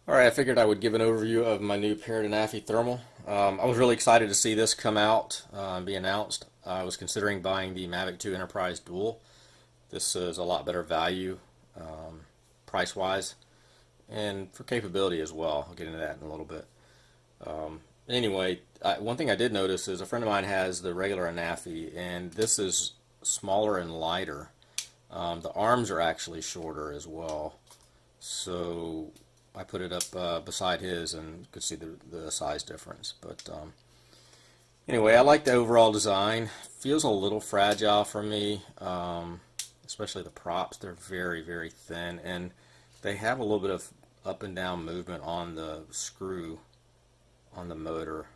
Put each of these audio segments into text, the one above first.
Alright, I figured I would give an overview of my new Parrot Anafi Thermal. I was really excited to see this come out and be announced. I was considering buying the Mavic 2 Enterprise Dual. This is a lot better value price-wise and for capability as well. I'll get into that in a little bit. Anyway, one thing I did notice is a friend of mine has the regular Anafi, and this is smaller and lighter. The arms are actually shorter as well. So I put it up beside his and could see the size difference. But anyway, I like the overall design. Feels a little fragile for me, especially the props. They're very, very thin, and they have a little bit of up and down movement on the screw on the motor.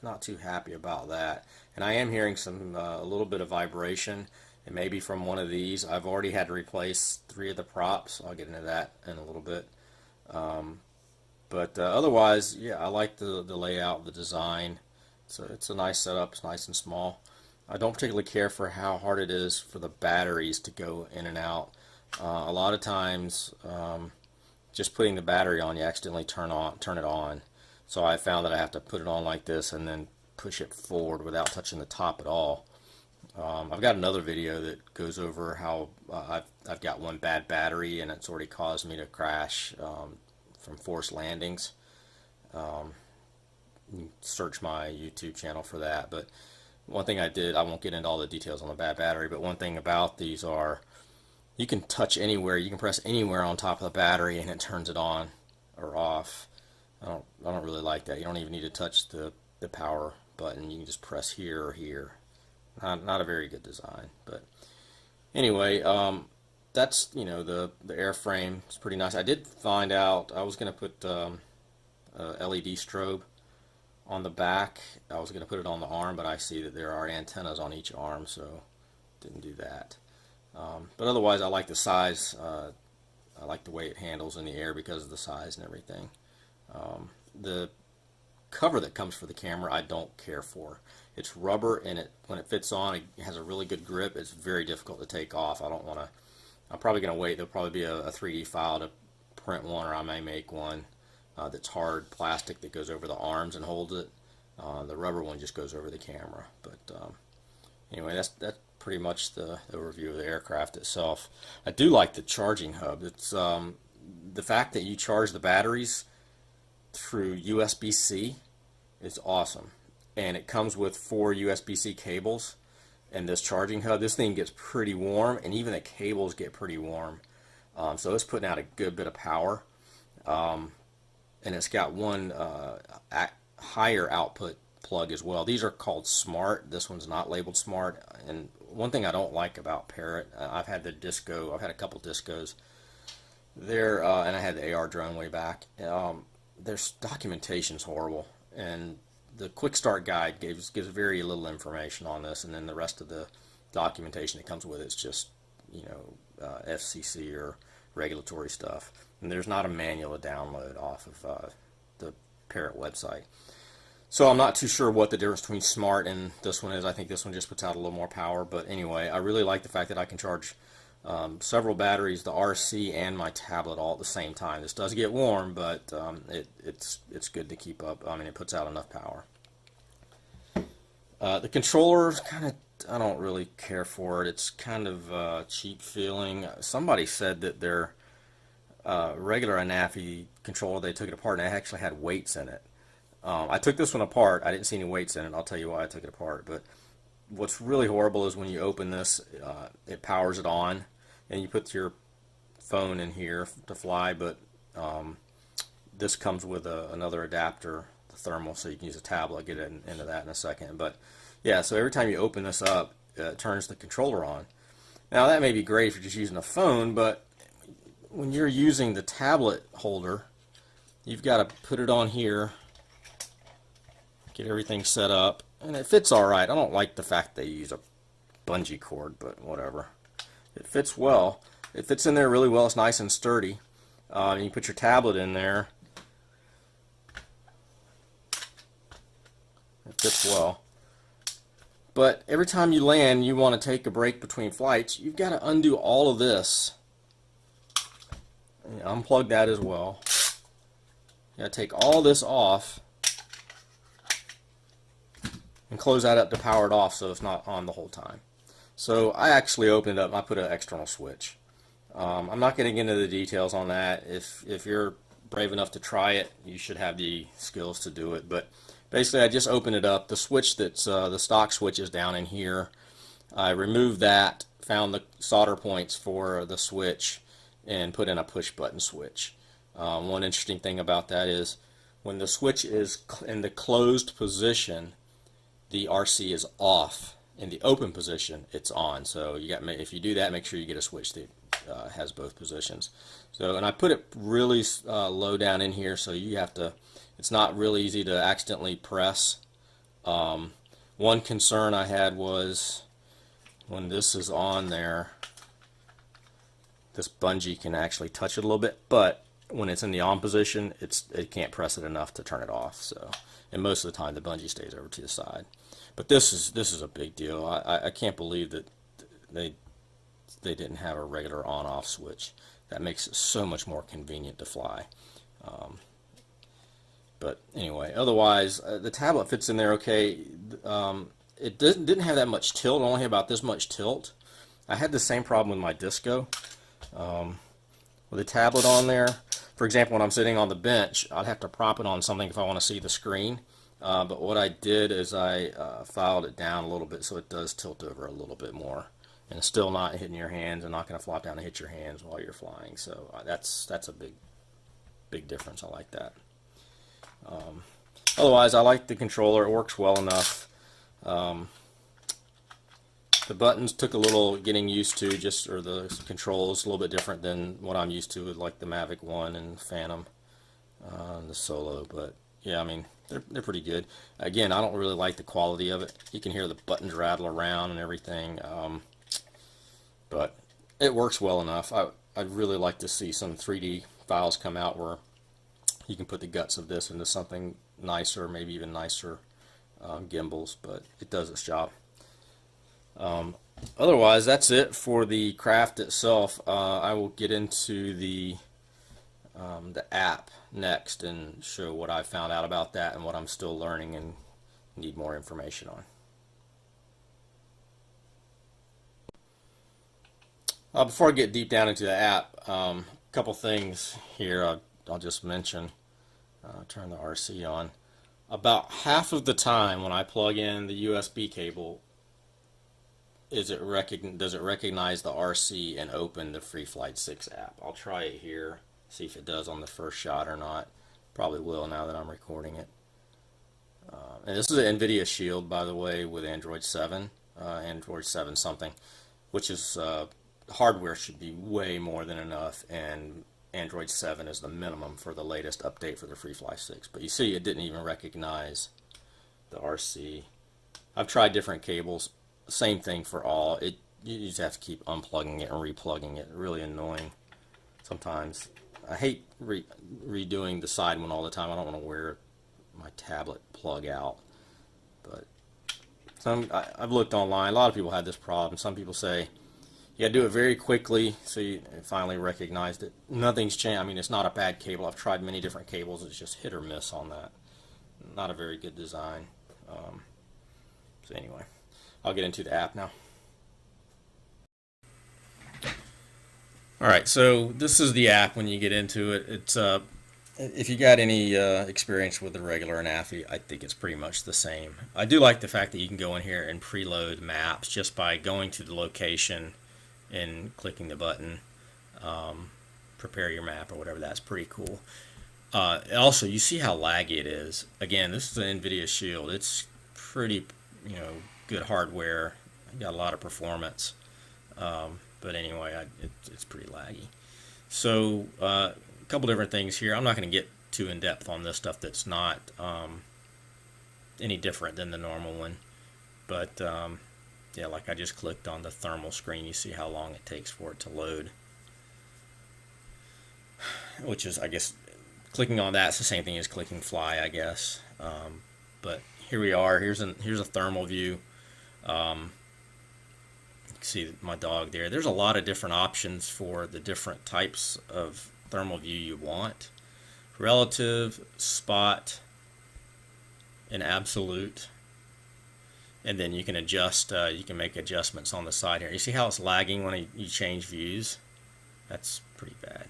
Not too happy about that. And I am hearing a little bit of vibration. It may be from one of these. I've already had to replace 3 of the props. I'll get into that in a little bit. But otherwise, yeah, I like the layout, the design. It's a nice setup. It's nice and small. I don't particularly care for how hard it is for the batteries to go in and out. A lot of times, just putting the battery on, you accidentally turn it on. So I found that I have to put it on like this and then push it forward without touching the top at all. I've got another video that goes over how I've got one bad battery and it's already caused me to crash from forced landings. You can search my YouTube channel for that. But one thing I did, I won't get into all the details on the bad battery, but one thing about these are you can touch anywhere, you can press anywhere on top of the battery and it turns it on or off. I don't really like that. You don't even need to touch the power button. You can just press here or here. Not a very good design, but anyway, that's the airframe is pretty nice. I did find out I was going to put a LED strobe on the back. I was going to put it on the arm, but I see that there are antennas on each arm, so didn't do that. But otherwise, I like the size. I like the way it handles in the air because of the size and everything. The cover that comes for the camera I don't care for. It's rubber, and when it fits on, it has a really good grip. It's very difficult to take off. I'm probably going to wait. There'll probably be a 3D file to print one, or I may make one that's hard plastic that goes over the arms and holds it. The rubber one just goes over the camera. But anyway, that's pretty much the overview of the aircraft itself. I do like the charging hub. It's the fact that you charge the batteries through USB-C is awesome, and it comes with 4 USB-C cables and this charging hub. This thing gets pretty warm, and even the cables get pretty warm, so it's putting out a good bit of power, and it's got one higher output plug as well. These are called Smart. This one's not labeled Smart. And one thing I don't like about Parrot, I've had a couple Discos there, and I had the AR drone way back. Their documentation's horrible, and the quick start guide gives very little information on this, and then the rest of the documentation that comes with it's just FCC or regulatory stuff, and there's not a manual to download off of the Parrot website. So I'm not too sure what the difference between Smart and this one is. I think this one just puts out a little more power, but anyway, I really like the fact that I can charge several batteries, the RC and my tablet, all at the same time. This does get warm, but it's good to keep up. I mean, it puts out enough power. The controller, I don't really care for it. It's kind of cheap feeling. Somebody said that their regular Anafi controller, they took it apart and it actually had weights in it. I took this one apart. I didn't see any weights in it. I'll tell you why I took it apart. But what's really horrible is when you open this, it powers it on, and you put your phone in here to fly, but this comes with another adapter, the thermal, so you can use a tablet. I'll get into that in a second. But yeah, so every time you open this up, it turns the controller on. Now that may be great if you're just using a phone, but when you're using the tablet holder, you've got to put it on here, get everything set up, and it fits all right. I don't like the fact they use a bungee cord, but whatever. It fits well. It fits in there really well. It's nice and sturdy. And you put your tablet in there. It fits well. But every time you land, you want to take a break between flights, you've got to undo all of this. And unplug that as well. You gotta take all this off and close that up to power it off so it's not on the whole time. So I actually opened it up and I put an external switch. I'm not getting into the details on that. If you're brave enough to try it, you should have the skills to do it. But basically, I just opened it up. The switch that's the stock switch is down in here. I removed that, found the solder points for the switch, and put in a push button switch. One interesting thing about that is when the switch is in the closed position, the RC is off. In the open position, it's on. So you got, if you do that, make sure you get a switch that has both positions. So, and I put it really low down in here, so you have to, it's not really easy to accidentally press. One concern I had was when this is on there, this bungee can actually touch it a little bit, but when it's in the on position, it can't press it enough to turn it off. So, and most of the time the bungee stays over to the side. But this is a big deal. I can't believe that they didn't have a regular on-off switch. That makes it so much more convenient to fly. But anyway, otherwise the tablet fits in there okay. It didn't have that much tilt. It only had about this much tilt. I had the same problem with my Disco. With the tablet on there, for example, when I'm sitting on the bench, I'd have to prop it on something if I want to see the screen. But what I did is I filed it down a little bit so it does tilt over a little bit more, and it's still not hitting your hands and not going to flop down and hit your hands while you're flying. So that's a big difference. I like that. Otherwise, I like the controller. It works well enough. The buttons took a little getting used to, or the controls a little bit different than what I'm used to with like the Mavic 1 and Phantom and the Solo. But yeah, I mean, they're pretty good. Again, I don't really like the quality of it. You can hear the buttons rattle around and everything, but it works well enough. I'd really like to see some 3D files come out where you can put the guts of this into something nicer, maybe even nicer gimbals, but it does its job. Otherwise, that's it for the craft itself. I will get into the app next and show what I found out about that and what I'm still learning and need more information on. Before I get deep down into the app, a couple things here I'll just mention. Turn the RC on. About half of the time when I plug in the USB cable, does it recognize the RC and open the Free Flight 6 app? I'll try it here, see if it does on the first shot or not. Probably will now that I'm recording it. And this is an NVIDIA Shield, by the way, with Android 7, Android 7 something, which is hardware should be way more than enough, and Android 7 is the minimum for the latest update for the Free Fly 6. But you see, it didn't even recognize the RC. I've tried different cables. Same thing for all. You just have to keep unplugging it and replugging it. Really annoying sometimes. I hate redoing the side one all the time. I don't want to wear my tablet plug out. But I've looked online. A lot of people had this problem. Some people say you got to do it very quickly, so you finally recognized it. Nothing's changed. I mean, it's not a bad cable. I've tried many different cables. It's just hit or miss on that. Not a very good design. So anyway, I'll get into the app now. Alright, so this is the app when you get into it. It's if you got any experience with the regular Anafi, I think it's pretty much the same. I do like the fact that you can go in here and preload maps just by going to the location and clicking the button, prepare your map or whatever. That's pretty cool. Also, you see how laggy it is. Again, this is an NVIDIA Shield. It's pretty, good hardware. Got a lot of performance. But anyway, it's pretty laggy. So a couple different things here. I'm not going to get too in depth on this stuff that's not any different than the normal one. But yeah, like I just clicked on the thermal screen. You see how long it takes for it to load. Which is, I guess, clicking on that's the same thing as clicking fly, I guess. But here we are. Here's a thermal view. See my dog there. There's a lot of different options for the different types of thermal view you want. relative, spot, and absolute. And then you can adjust, you can make adjustments on the side here. You see how it's lagging when you change views? That's pretty bad.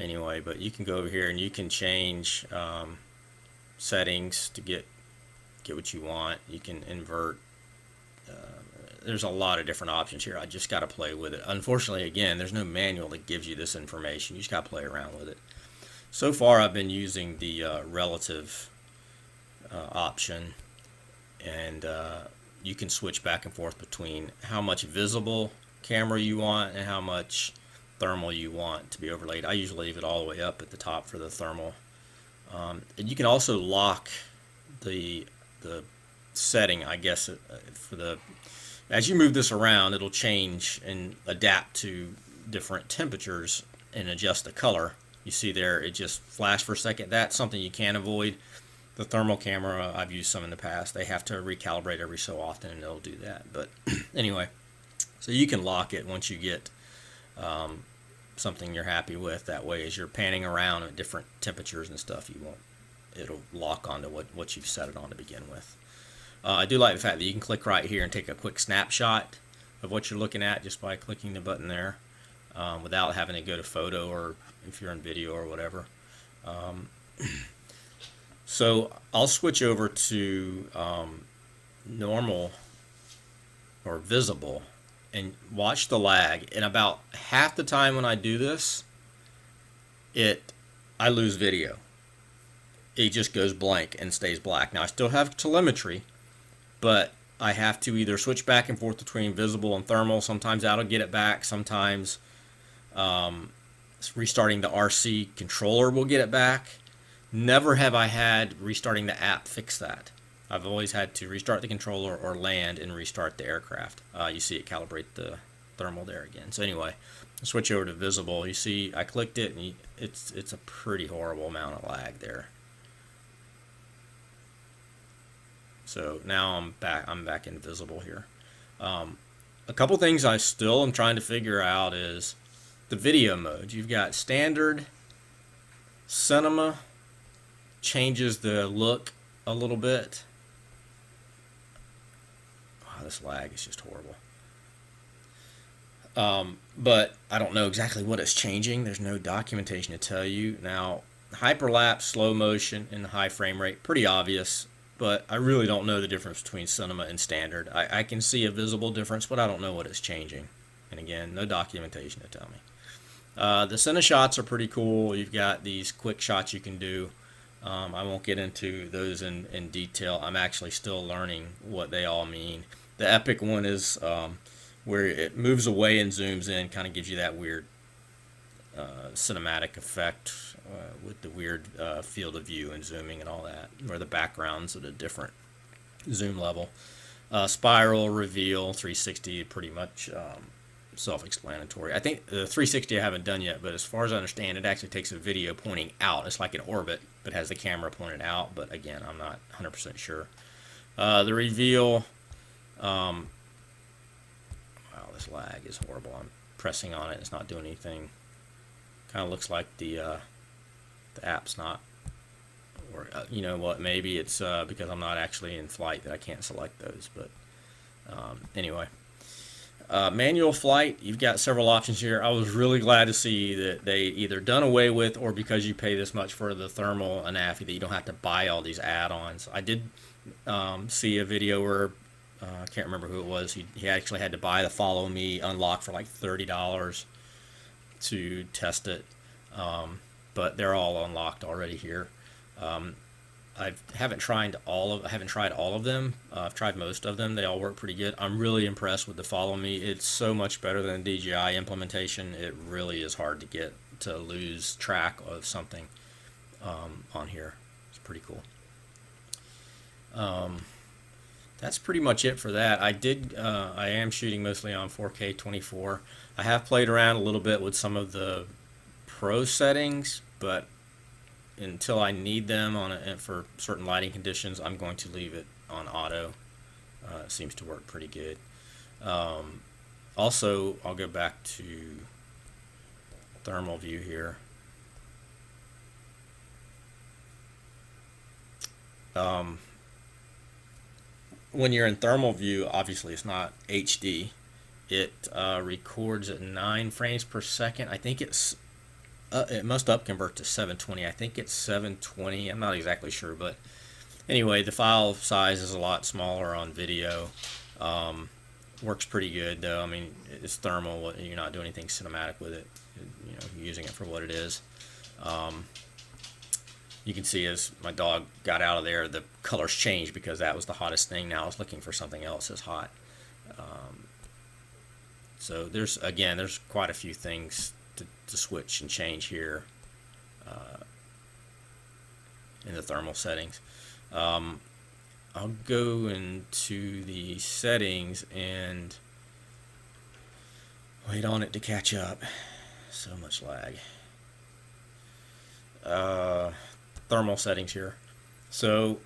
Anyway, but you can go over here and you can change settings to get what you want. You can invert. There's a lot of different options here. I just got to play with it. Unfortunately, again, there's no manual that gives you this information. You just got to play around with it. So far, I've been using the relative option, and you can switch back and forth between how much visible camera you want and how much thermal you want to be overlaid. I usually leave it all the way up at the top for the thermal. And you can also lock the setting, I guess, for the, as you move this around, it'll change and adapt to different temperatures and adjust the color. You see there, it just flashed for a second. That's something you can avoid. The thermal camera, I've used some in the past. They have to recalibrate every so often, and it'll do that. But anyway, so you can lock it once you get something you're happy with. That way, as you're panning around at different temperatures and stuff, it'll lock onto what you've set it on to begin with. I do like the fact that you can click right here and take a quick snapshot of what you're looking at just by clicking the button there, without having to go to photo or if you're in video or whatever. So I'll switch over to normal or visible and watch the lag. And about half the time when I do this, I lose video. It just goes blank and stays black. Now I still have telemetry, but I have to either switch back and forth between visible and thermal. Sometimes that'll get it back. Sometimes restarting the RC controller will get it back. Never have I had restarting the app fix that. I've always had to restart the controller or land and restart the aircraft. You see it calibrate the thermal there again. So anyway, switch over to visible. You see I clicked it and it's a pretty horrible amount of lag there. So now I'm back in visible here. A couple things I still am trying to figure out is the video mode. You've got standard, cinema, changes the look a little bit. Wow, this lag is just horrible. But I don't know exactly what it's changing. There's no documentation to tell you. Now, hyperlapse, slow motion, and high frame rate, pretty obvious, but I really don't know the difference between cinema and standard. I can see a visible difference, but I don't know what it's changing. And again, no documentation to tell me. The cine shots are pretty cool. You've got these quick shots you can do. I won't get into those in detail. I'm actually still learning what they all mean. The epic one is where it moves away and zooms in, kind of gives you that weird cinematic effect with the weird field of view and zooming and all that, where the background's at a different zoom level. Spiral, reveal, 360, pretty much self-explanatory. I think the 360 I haven't done yet, but as far as I understand, it actually takes a video pointing out. It's like an orbit, but has the camera pointed out. But again, I'm not 100% sure. The reveal, wow, this lag is horrible. I'm pressing on it, it's not doing anything. Kind of looks like the app's not, or you know what, maybe it's because I'm not actually in flight that I can't select those. But anyway. Manual flight, you've got several options here. I was really glad to see that they either done away with, or because you pay this much for the thermal Anafi, that you don't have to buy all these add-ons. I did see a video where I can't remember who it was. He actually had to buy the Follow Me unlock for like $30 to test it, but they're all unlocked already here. I haven't tried all of them. I've tried most of them. They all work pretty good. I'm really impressed with the Follow Me. It's so much better than DJI implementation. It really is hard to lose track of something on here. It's pretty cool. That's pretty much it for that. I am shooting mostly on 4K 24. I have played around a little bit with some of the pro settings, but until I need them for certain lighting conditions, I'm going to leave it on auto. It seems to work pretty good. Also, I'll go back to thermal view here. When you're in thermal view, obviously it's not HD. It records at 9 frames per second. I think it must upconvert to 720. I think it's 720. I'm not exactly sure, but anyway, the file size is a lot smaller on video. Works pretty good though. I mean, it's thermal. You're not doing anything cinematic with it. You know, you're using it for what it is. You can see as my dog got out of there, the colors changed because that was the hottest thing. Now it's looking for something else as hot. So there's quite a few things to switch and change here in the thermal settings. I'll go into the settings and wait on it to catch up. So much lag. Thermal settings here. So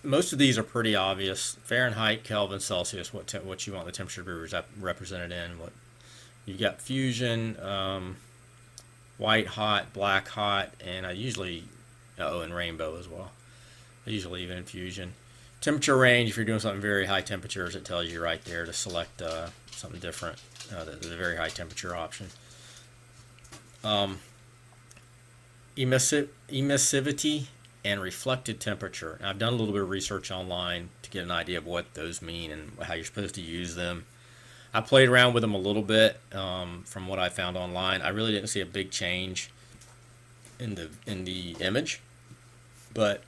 most of these are pretty obvious. Fahrenheit, Kelvin, Celsius, what you want the temperature to be represented in. What you've got fusion, white hot, black hot, and I usually and rainbow as well. I usually even in fusion. Temperature range, if you're doing something very high temperatures, it tells you right there to select something different, the very high temperature option. Emissivity and reflected temperature. Now, I've done a little bit of research online to get an idea of what those mean and how you're supposed to use them. I played around with them a little bit from what I found online. I really didn't see a big change in the image, but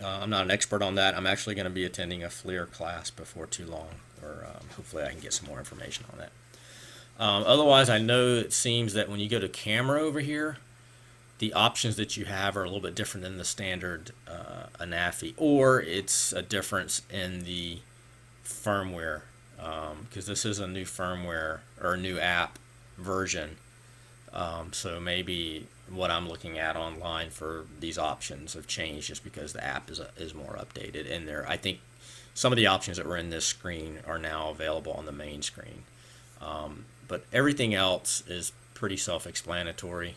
I'm not an expert on that. I'm actually going to be attending a FLIR class before too long, or hopefully I can get some more information on that. Otherwise, I know it seems that when you go to camera over here, the options that you have are a little bit different than the standard Anafi, or it's a difference in the firmware, because this is a new firmware or a new app version. So maybe what I'm looking at online for these options have changed just because the app is more updated. And I think some of the options that were in this screen are now available on the main screen. But everything else is pretty self-explanatory.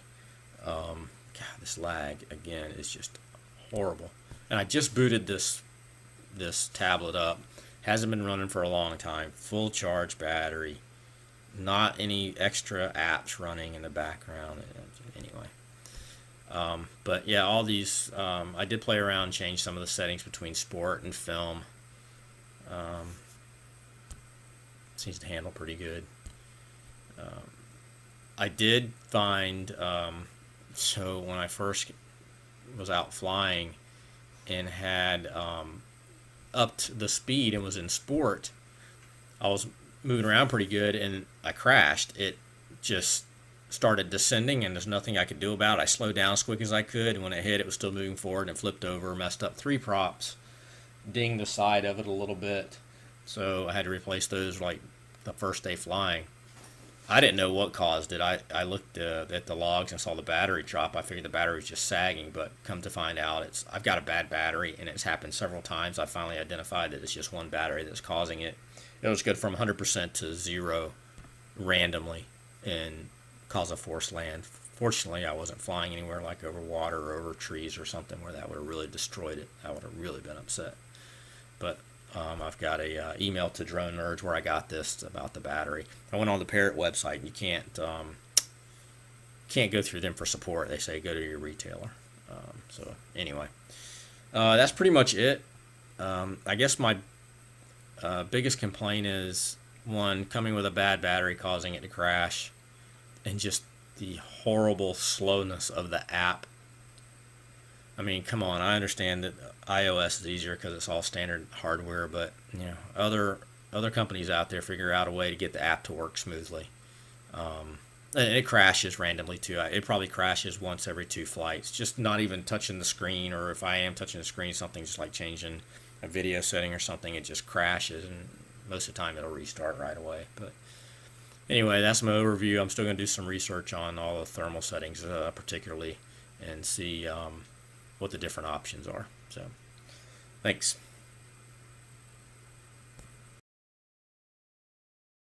God, this lag again is just horrible. And I just booted this tablet up. Hasn't been running for a long time. Full charge battery. Not any extra apps running in the background. Anyway, but yeah, all these I did play around and change some of the settings between sport and film. Seems to handle pretty good. I did find so when I first was out flying and had upped the speed and was in sport, I was moving around pretty good and I crashed. It just started descending and there's nothing I could do about it. I slowed down as quick as I could, and when it hit, it was still moving forward, and it flipped over, messed up 3 props, dinged the side of it a little bit, so I had to replace those like the first day flying. I didn't know what caused it. I looked at the logs and saw the battery drop. I figured the battery was just sagging, but come to find out, I've got a bad battery, and it's happened several times. I finally identified that it's just one battery that's causing it. It was good from 100% to 0 randomly and cause a forced land. Fortunately, I wasn't flying anywhere like over water or over trees or something where that would have really destroyed it. I would have really been upset. But I've got a email to Drone Nerds where I got this about the battery. I went on the Parrot website, and you can't go through them for support. They say go to your retailer. So anyway, that's pretty much it. I guess my biggest complaint is, one, coming with a bad battery causing it to crash, and just the horrible slowness of the app. I mean, come on, I understand that iOS is easier because it's all standard hardware, but you know, other companies out there figure out a way to get the app to work smoothly. And it crashes randomly too. It probably crashes once every 2 flights, just not even touching the screen, or if I am touching the screen, something just like changing a video setting or something, it just crashes, and most of the time it'll restart right away. But anyway, that's my overview. I'm still going to do some research on all the thermal settings particularly, and see what the different options are. So thanks.